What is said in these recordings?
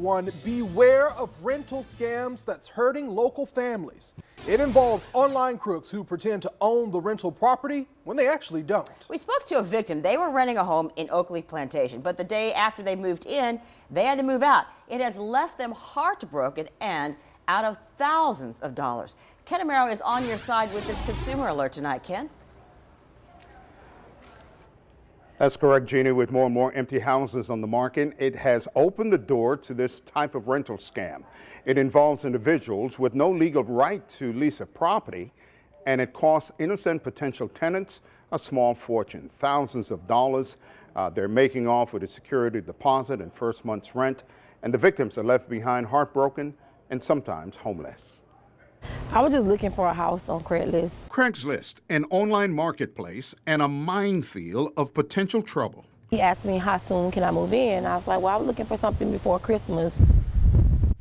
everyone, beware of rental scams that's hurting local families. It involves online crooks who pretend to own the rental property when they actually don't. We spoke to a victim. They were renting a home in Oakleaf Plantation, but the day after they moved in, they had to move out. It has left them heartbroken and out of thousands of dollars. Ken Amaro is on your side with this consumer alert tonight. Ken? That's correct, Jeannie. With more and more empty houses on the market, it has opened the door to this type of rental scam. It involves individuals with no legal right to lease a property, and it costs innocent potential tenants a small fortune, thousands of dollars. They're making off with a security deposit and first month's rent, and the victims are left behind heartbroken and sometimes homeless. I was just looking for a house on Craigslist. Craigslist, an online marketplace and a minefield of potential trouble. He asked me how soon can I move in. I was like, well, I was looking for something before Christmas.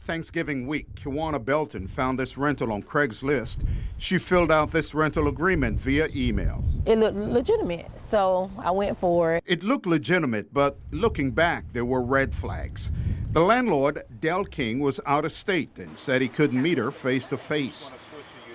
Thanksgiving week, Kiwana Belton found this rental on Craigslist. She filled out this rental agreement via email. It looked legitimate, so I went for it. It looked legitimate, but looking back, there were red flags. The landlord, Del King, was out of state and said he couldn't meet her face to face.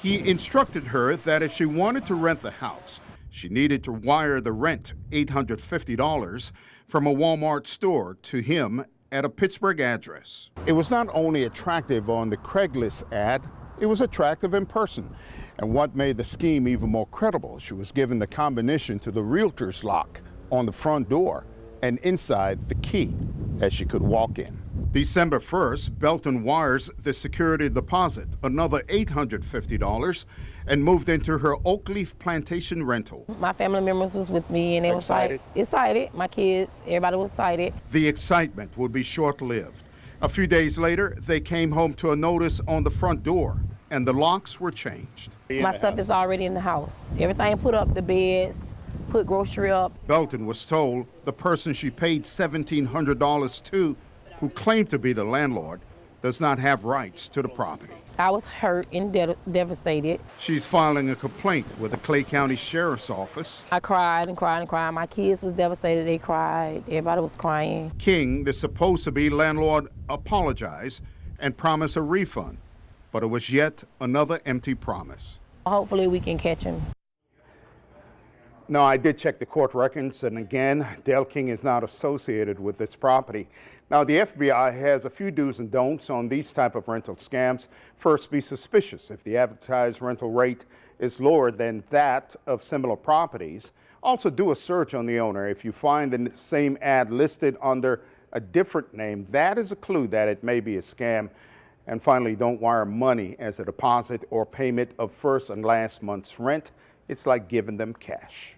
He instructed her that if she wanted to rent the house, she needed to wire the rent, $850, from a Walmart store to him at a Pittsburgh address. It was not only attractive on the Craigslist ad, it was attractive in person. And what made the scheme even more credible, she was given the combination to the realtor's lock on the front door and inside the key that she could walk in. December 1st, Belton wires the security deposit, another $850, and moved into her Oakleaf Plantation rental. My family members was with me, and they was like, excited. My kids, everybody was excited. The excitement would be short-lived. A few days later, they came home to a notice on the front door, and the locks were changed. My stuff is already in the house. Everything put up, the beds, put grocery up. Belton was told the person she paid $1,700 to, who claimed to be the landlord, does not have rights to the property. I was hurt and devastated. She's filing a complaint with the Clay County Sheriff's Office. I cried and cried and cried. My kids was devastated. They cried. Everybody was crying. King, the supposed-to-be landlord, apologized and promised a refund, but it was yet another empty promise. Hopefully we can catch him. No, I did check the court records, and again, Del King is not associated with this property. Now, the FBI has a few do's and don'ts on these type of rental scams. First, be suspicious if the advertised rental rate is lower than that of similar properties. Also, do a search on the owner. If you find the same ad listed under a different name, that is a clue that it may be a scam. And finally, don't wire money as a deposit or payment of first and last month's rent. It's like giving them cash.